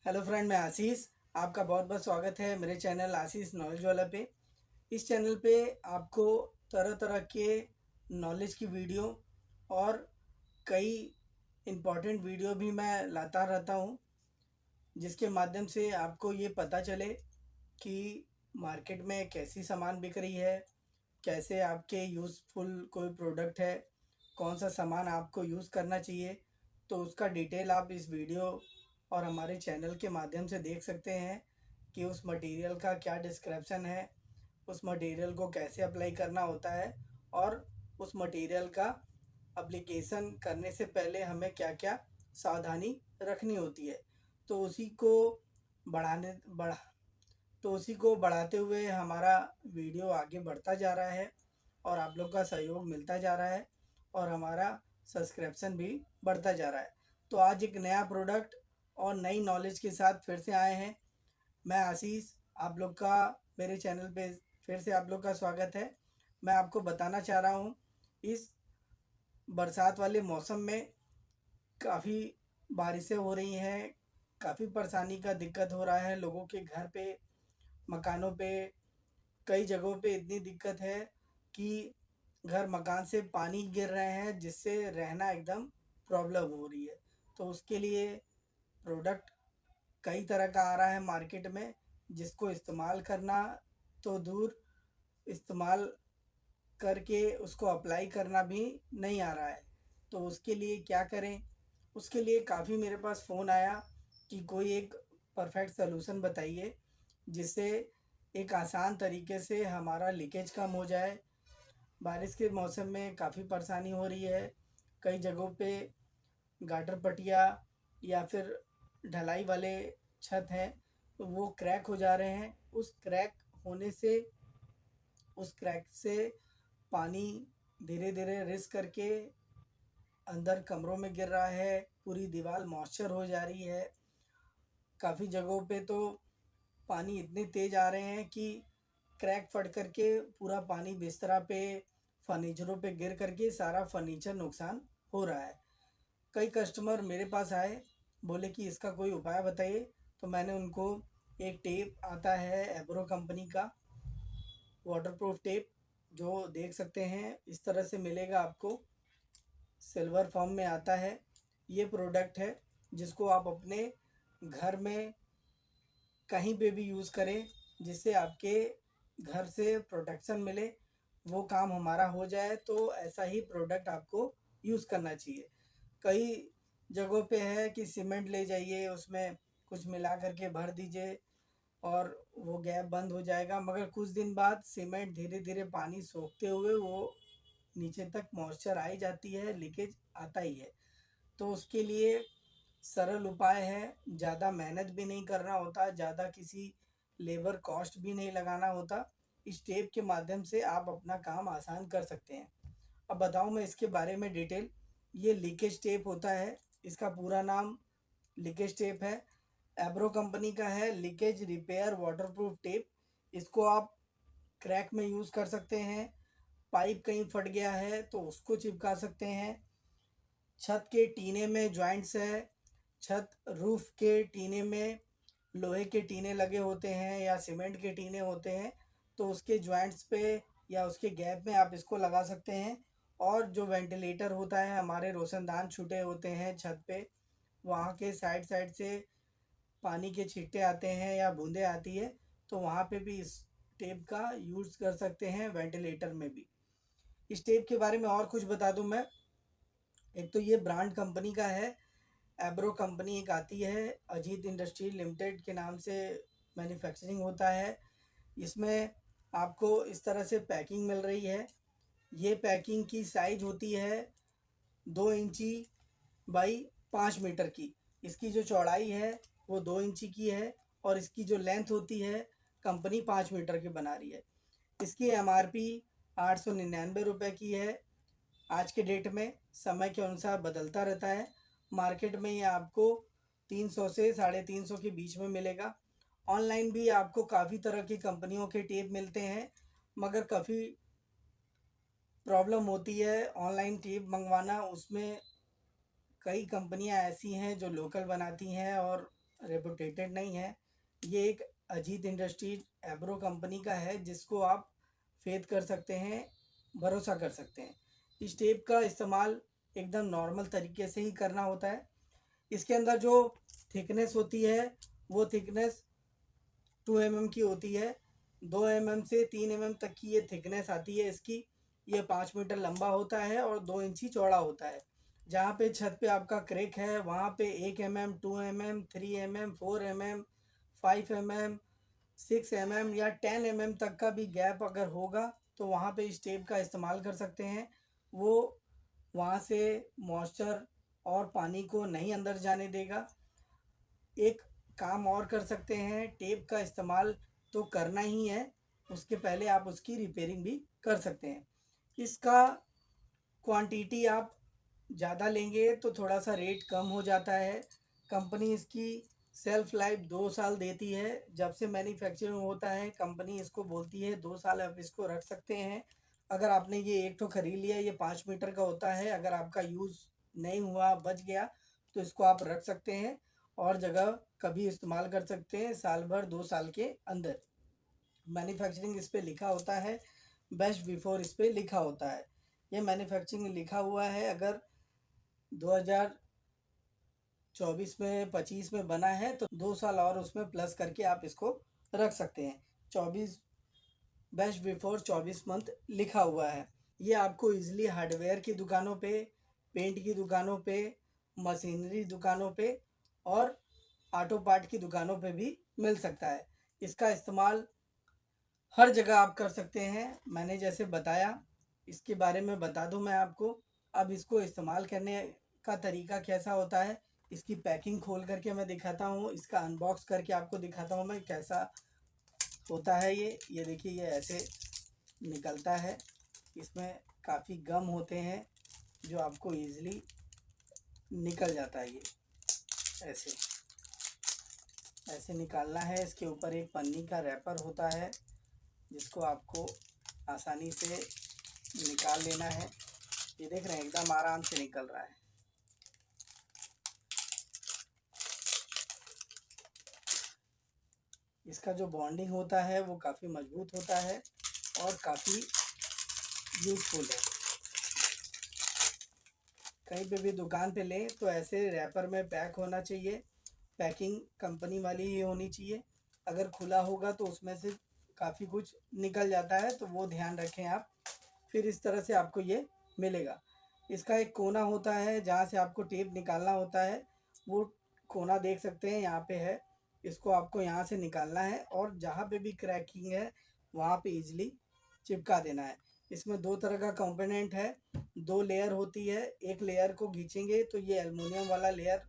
Hello friend, मैं आशीष। आपका बहुत बहुत स्वागत है मेरे चैनल आशीष नॉलेज वाला पे। इस चैनल पे आपको तरह तरह के नॉलेज की वीडियो और कई इम्पोर्टेंट वीडियो भी मैं लाता रहता हूँ, जिसके माध्यम से आपको ये पता चले कि मार्केट में कैसी सामान बिक रही है, कैसे आपके यूज़फुल कोई प्रोडक्ट है, कौन सा सामान आपको यूज़ करना चाहिए। तो उसका डिटेल आप इस वीडियो और हमारे चैनल के माध्यम से देख सकते हैं कि उस मटेरियल का क्या डिस्क्रिप्शन है, उस मटेरियल को कैसे अप्लाई करना होता है और उस मटेरियल का एप्लीकेशन करने से पहले हमें क्या क्या सावधानी रखनी होती है। तो बढ़ाने बढ़ा तो उसी को बढ़ाते हुए हमारा वीडियो आगे बढ़ता जा रहा है और आप लोग का सहयोग मिलता जा रहा है और हमारा सब्सक्रिप्शन भी बढ़ता जा रहा है। तो आज एक नया प्रोडक्ट और नई नॉलेज के साथ फिर से आए हैं। मैं आशीष, आप लोग का मेरे चैनल पे फिर से आप लोग का स्वागत है। मैं आपको बताना चाह रहा हूँ, इस बरसात वाले मौसम में काफ़ी बारिशें हो रही हैं, काफ़ी परेशानी का दिक्कत हो रहा है लोगों के घर पे, मकानों पे। कई जगहों पे इतनी दिक्कत है कि घर मकान से पानी गिर रहे हैं, जिससे रहना एकदम प्रॉब्लम हो रही है। तो उसके लिए प्रोडक्ट कई तरह का आ रहा है मार्केट में, जिसको इस्तेमाल करना तो दूर, इस्तेमाल करके उसको अप्लाई करना भी नहीं आ रहा है। तो उसके लिए क्या करें? उसके लिए काफ़ी मेरे पास फ़ोन आया कि कोई एक परफेक्ट सलूशन बताइए, जिससे एक आसान तरीके से हमारा लीकेज कम हो जाए। बारिश के मौसम में काफ़ी परेशानी हो रही है। कई जगहों पे गाटर पट्टियाँ या फिर ढलाई वाले छत हैं, तो वो क्रैक हो जा रहे हैं। होने से उस क्रैक से पानी धीरे धीरे रिस करके अंदर कमरों में गिर रहा है, पूरी दीवार मॉइस्चर हो जा रही है। काफ़ी जगहों पे तो पानी इतने तेज़ आ रहे हैं कि क्रैक फट करके पूरा पानी बिस्तरा पे, फर्नीचरों पे गिर करके सारा फर्नीचर नुकसान हो रहा है। कई कस्टमर मेरे पास आए, बोले कि इसका कोई उपाय बताइए। तो मैंने उनको एक टेप आता है एब्रो कंपनी का, वाटरप्रूफ टेप, जो देख सकते हैं इस तरह से मिलेगा आपको, सिल्वर फॉर्म में आता है। ये प्रोडक्ट है जिसको आप अपने घर में कहीं पे भी यूज़ करें, जिससे आपके घर से प्रोटेक्शन मिले, वो काम हमारा हो जाए। तो ऐसा ही प्रोडक्ट आपको यूज़ करना चाहिए। कई जगहों पे है कि सीमेंट ले जाइए, उसमें कुछ मिला करके भर दीजिए और वो गैप बंद हो जाएगा, मगर कुछ दिन बाद सीमेंट धीरे धीरे पानी सोखते हुए वो नीचे तक मॉइस्चर आ ही जाती है, लीकेज आता ही है। तो उसके लिए सरल उपाय है, ज़्यादा मेहनत भी नहीं करना होता, ज़्यादा किसी लेबर कॉस्ट भी नहीं लगाना होता। इस टेप के माध्यम से आप अपना काम आसान कर सकते हैं। अब बताऊँ मैं इसके बारे में डिटेल। ये लीकेज टेप होता है, इसका पूरा नाम लीकेज टेप है। एब्रो कंपनी का है, लीकेज रिपेयर वाटरप्रूफ टेप। इसको आप क्रैक में यूज़ कर सकते हैं, पाइप कहीं फट गया है तो उसको चिपका सकते हैं, छत के टीने में जॉइंट्स है, छत रूफ के टीने में लोहे के टीने लगे होते हैं या सीमेंट के टीने होते हैं, तो उसके जॉइंट्स पे या उसके गैप में आप इसको लगा सकते हैं। और जो वेंटिलेटर होता है, हमारे रोशनदान छूटे होते हैं छत पे, वहाँ के साइड साइड से पानी के छींटे आते हैं या बूंदें आती है, तो वहाँ पे भी इस टेप का यूज़ कर सकते हैं, वेंटिलेटर में भी। इस टेप के बारे में और कुछ बता दूं मैं। एक तो ये ब्रांड कंपनी का है, एब्रो कंपनी एक आती है, अजीत इंडस्ट्री लिमिटेड के नाम से मैन्युफैक्चरिंग होता है। इसमें आपको इस तरह से पैकिंग मिल रही है। ये पैकिंग की साइज होती है 2 इंची बाई 5 मीटर की। इसकी जो चौड़ाई है वो 2 इंची की है और इसकी जो लेंथ होती है, कंपनी 5 मीटर की बना रही है। इसकी एमआरपी 899 रुपये की है। आज के डेट में समय के अनुसार बदलता रहता है। मार्केट में ये आपको 300 से 350 के बीच में मिलेगा। ऑनलाइन भी आपको काफ़ी तरह की कंपनियों के टेप मिलते हैं, मगर काफ़ी प्रॉब्लम होती है ऑनलाइन टेप मंगवाना। उसमें कई कंपनियां ऐसी हैं जो लोकल बनाती हैं और रेपुटेटेड नहीं है। ये एक अजीत इंडस्ट्रीज एब्रो कंपनी का है, जिसको आप फेथ कर सकते हैं, भरोसा कर सकते हैं। इस टेप का इस्तेमाल एकदम नॉर्मल तरीके से ही करना होता है। इसके अंदर जो थिकनेस होती है वो थिकनेस 2 mm की होती है। 2 mm से 3 mm तक की ये थिकनेस आती है इसकी। ये 5 मीटर लंबा होता है और 2 इंची चौड़ा होता है। जहाँ पे छत पे आपका क्रैक है वहाँ पे 1 mm, 2 mm, 3 mm, 4 mm, 5 mm, 6 mm या 10 mm तक का भी गैप अगर होगा तो वहाँ पे इस टेप का इस्तेमाल कर सकते हैं। वो वहाँ से मॉइस्चर और पानी को नहीं अंदर जाने देगा। एक काम और कर सकते हैं, टेप का इस्तेमाल तो करना ही है, उसके पहले आप उसकी रिपेयरिंग भी कर सकते हैं। इसका क्वांटिटी आप ज़्यादा लेंगे तो थोड़ा सा रेट कम हो जाता है। कंपनी इसकी सेल्फ लाइफ 2 साल देती है। जब से मैन्युफैक्चरिंग होता है कंपनी इसको बोलती है 2 साल आप इसको रख सकते हैं। अगर आपने ये एक तो ख़रीद लिया, ये 5 मीटर का होता है, अगर आपका यूज़ नहीं हुआ, बच गया, तो इसको आप रख सकते हैं और जगह कभी इस्तेमाल कर सकते हैं, साल भर 2 साल के अंदर। मैन्युफैक्चरिंग इस पे लिखा होता है, बेस्ट बिफोर इस पे लिखा होता है। ये मैन्युफैक्चरिंग लिखा हुआ है। अगर 2024 में 25 में बना है तो 2 साल और उसमें प्लस करके आप इसको रख सकते हैं। 24 बेस्ट बिफोर 24 मंथ लिखा हुआ है। ये आपको इजीली हार्डवेयर की दुकानों पे, पेंट की दुकानों पे, मशीनरी दुकानों पे और ऑटो पार्ट की दुकानों पे भी मिल सकता है। इसका इस्तेमाल हर जगह आप कर सकते हैं। मैंने जैसे बताया, इसके बारे में बता दूं मैं आपको। अब इसको इस्तेमाल करने का तरीका कैसा होता है, इसकी पैकिंग खोल करके मैं दिखाता हूँ, इसका अनबॉक्स करके आपको दिखाता हूँ मैं कैसा होता है। ये देखिए, ये ऐसे निकलता है। इसमें काफ़ी गम होते हैं जो आपको इजीली निकल जाता है। ये ऐसे ऐसे निकालना है। इसके ऊपर एक पन्नी का रैपर होता है जिसको आपको आसानी से निकाल लेना है। ये देख रहे हैं, एकदम आराम से निकल रहा है। इसका जो बॉन्डिंग होता है वो काफ़ी मजबूत होता है और काफ़ी यूज़फुल है। कहीं पे भी दुकान पे लें तो ऐसे रैपर में पैक होना चाहिए। पैकिंग कंपनी वाली ही होनी चाहिए। अगर खुला होगा तो उसमें से काफ़ी कुछ निकल जाता है, तो वो ध्यान रखें आप। फिर इस तरह से आपको ये मिलेगा। इसका एक कोना होता है जहाँ से आपको टेप निकालना होता है। वो कोना देख सकते हैं यहाँ पे है। इसको आपको यहाँ से निकालना है और जहाँ पे भी क्रैकिंग है वहाँ पे इजीली चिपका देना है। इसमें 2 तरह का कंपोनेंट है, 2 लेयर होती है। एक लेयर को खींचेंगे तो ये एल्युमिनियम वाला लेयर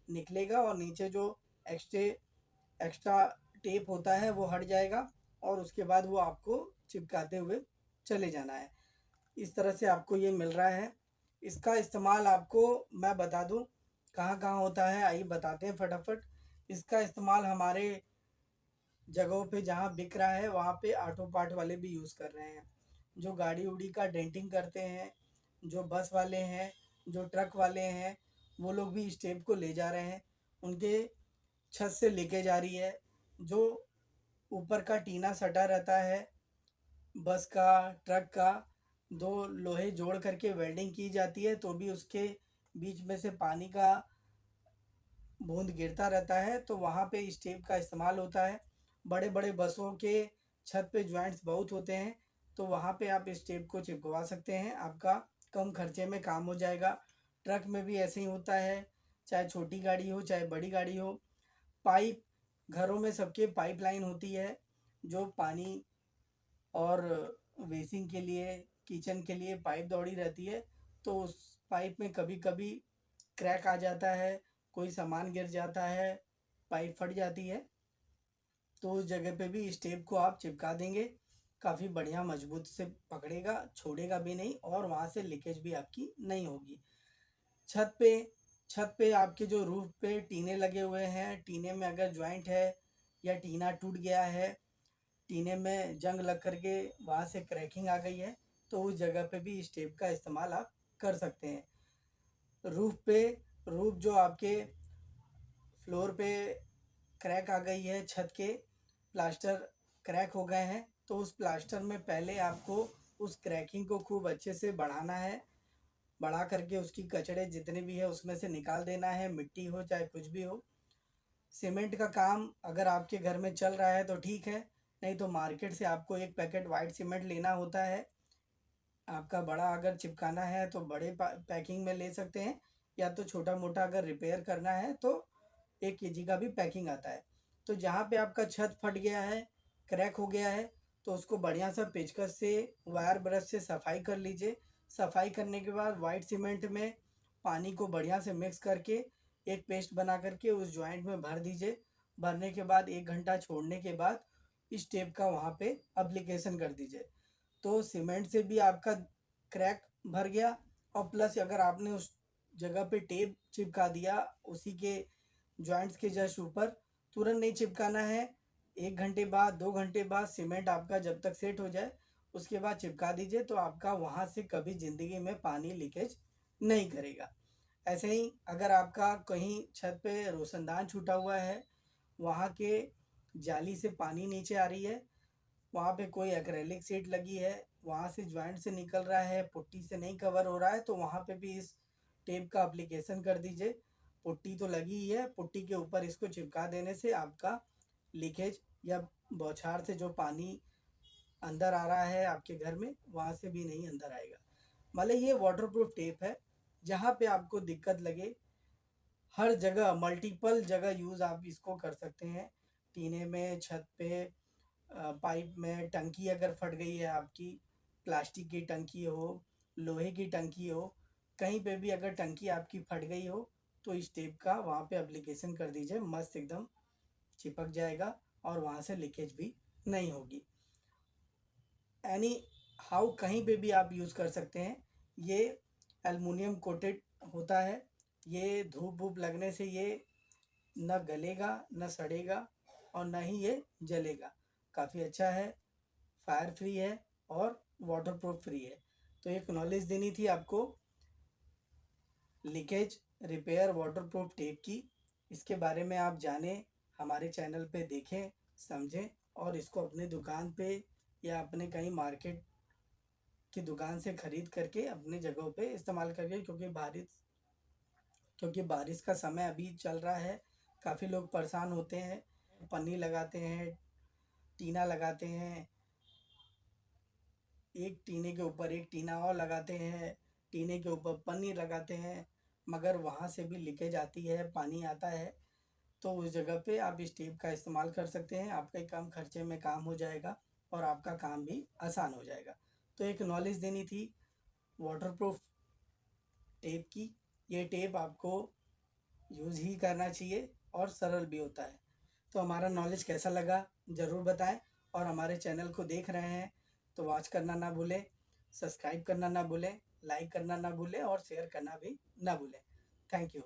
निकलेगा और नीचे जो एक्स्ट्रा टेप होता है वो हट जाएगा और उसके बाद वो आपको चिपकाते हुए चले जाना है। इस तरह से आपको ये मिल रहा है। इसका इस्तेमाल आपको मैं बता दूं कहाँ कहाँ होता है, आइए बताते हैं फटाफट। इसका इस्तेमाल हमारे जगहों पे जहाँ बिक रहा है वहाँ पे ऑटो पार्ट वाले भी यूज़ कर रहे हैं। जो गाड़ी उड़ी का डेंटिंग करते हैं, जो बस वाले हैं, जो ट्रक वाले हैं, वो लोग भी इस टेप को ले जा रहे हैं। उनके छत से लेके जा रही है। जो ऊपर का टीना सटा रहता है बस का, ट्रक का, 2 लोहे जोड़ करके वेल्डिंग की जाती है तो भी उसके बीच में से पानी का बूंद गिरता रहता है, तो वहाँ पे इस टेप का इस्तेमाल होता है। बड़े बड़े बसों के छत पे जॉइंट्स बहुत होते हैं, तो वहाँ पे आप इस टेप को चिपकवा सकते हैं। आपका कम खर्चे में काम हो जाएगा। ट्रक में भी ऐसे ही होता है, चाहे छोटी गाड़ी हो चाहे बड़ी गाड़ी हो। पाइप, घरों में सबके पाइपलाइन होती है जो पानी और वेसिंग के लिए, किचन के लिए पाइप दौड़ी रहती है। तो उस पाइप में कभी कभी क्रैक आ जाता है, कोई सामान गिर जाता है, पाइप फट जाती है, तो उस जगह पे भी इस टेप को आप चिपका देंगे। काफ़ी बढ़िया मजबूत से पकड़ेगा, छोड़ेगा भी नहीं और वहाँ से लीकेज भी आपकी नहीं होगी। छत पे छत पे आपके जो रूफ पे टीने लगे हुए हैं, टीने में अगर जॉइंट है या टीना टूट गया है, टीने में जंग लग करके वहाँ से क्रैकिंग आ गई है, तो उस जगह पे भी इस टेप का इस्तेमाल आप कर सकते हैं। रूफ पे, रूफ जो आपके फ्लोर पे क्रैक आ गई है, छत के प्लास्टर क्रैक हो गए हैं, तो उस प्लास्टर में पहले आपको उस क्रैकिंग को खूब अच्छे से बढ़ाना है। बढ़ा करके उसकी कचड़े जितने भी है उसमें से निकाल देना है, मिट्टी हो चाहे कुछ भी हो। सीमेंट का काम अगर आपके घर में चल रहा है तो ठीक है, नहीं तो मार्केट से आपको एक पैकेट वाइट सीमेंट लेना होता है। आपका बड़ा अगर चिपकाना है तो बड़े पैकिंग में ले सकते हैं, या तो छोटा मोटा अगर रिपेयर करना है तो 1 kg का भी पैकिंग आता है। तो जहाँ पे आपका छत फट गया है, क्रैक हो गया है, तो उसको बढ़िया सा पेचकस से वायर ब्रश से सफाई कर लीजिए। सफाई करने के बाद वाइट सीमेंट में पानी को बढ़िया से मिक्स करके एक पेस्ट बना करके उस जॉइंट में भर दीजिए। भरने के बाद 1 घंटा छोड़ने के बाद इस टेप का वहाँ पे अप्लीकेशन कर दीजिए। तो सीमेंट से भी आपका क्रैक भर गया, और प्लस अगर आपने उस जगह पे टेप चिपका दिया उसी के जॉइंट्स के जस्ट ऊपर, तुरंत नहीं चिपकाना है। 1 घंटे बाद, 2 घंटे बाद सीमेंट आपका जब तक सेट हो जाए उसके बाद चिपका दीजिए, तो आपका वहाँ से कभी ज़िंदगी में पानी लीकेज नहीं करेगा। ऐसे ही अगर आपका कहीं छत पे रोशनदान छूटा हुआ है, वहाँ के जाली से पानी नीचे आ रही है, वहाँ पे कोई एक्रेलिक शीट लगी है, वहाँ से जॉइंट से निकल रहा है, पुट्टी से नहीं कवर हो रहा है, तो वहाँ पे भी इस टेप का एप्लीकेशन कर दीजिए। पुट्टी तो लगी ही है, पुट्टी के ऊपर इसको चिपका देने से आपका लीकेज या बौछार से जो पानी अंदर आ रहा है आपके घर में, वहाँ से भी नहीं अंदर आएगा। मतलब ये वाटरप्रूफ टेप है। जहाँ पे आपको दिक्कत लगे, हर जगह मल्टीपल जगह यूज़ आप इसको कर सकते हैं। टीने में, छत पे, पाइप में, टंकी अगर फट गई है आपकी, प्लास्टिक की टंकी हो, लोहे की टंकी हो, कहीं पे भी अगर टंकी आपकी फट गई हो तो इस टेप का वहाँ पे एप्लीकेशन कर दीजिए, मस्त एकदम चिपक जाएगा और वहाँ से लीकेज भी नहीं होगी। एनी हाउ कहीं पे भी आप यूज़ कर सकते हैं। ये एल्युमिनियम कोटेड होता है, ये धूप वूप लगने से ये न गलेगा न सड़ेगा और न ही ये जलेगा। काफ़ी अच्छा है, फायर फ्री है और वाटरप्रूफ फ्री है। तो एक नॉलेज देनी थी आपको लीकेज रिपेयर वाटरप्रूफ टेप की। इसके बारे में आप जानें, हमारे चैनल पे देखें, समझें और इसको अपने दुकान पे या अपने कहीं मार्केट की दुकान से ख़रीद करके अपने जगहों पे इस्तेमाल करिए। क्योंकि बारिश का समय अभी चल रहा है, काफ़ी लोग परेशान होते हैं। पन्नी लगाते हैं, टीना लगाते हैं, एक टीने के ऊपर एक टीना और लगाते हैं, टीने के ऊपर पन्नी लगाते हैं, मगर वहाँ से भी लीकेज आती है, पानी आता है। तो उस जगह पे आप इस टेप का इस्तेमाल कर सकते हैं। आपका कम खर्चे में काम हो जाएगा और आपका काम भी आसान हो जाएगा। तो एक नॉलेज देनी थी वाटरप्रूफ टेप की। ये टेप आपको यूज़ ही करना चाहिए और सरल भी होता है। तो हमारा नॉलेज कैसा लगा ज़रूर बताएं, और हमारे चैनल को देख रहे हैं तो वॉच करना ना भूलें, सब्सक्राइब करना ना भूलें, लाइक करना ना भूलें और शेयर करना भी ना भूलें। Thank you.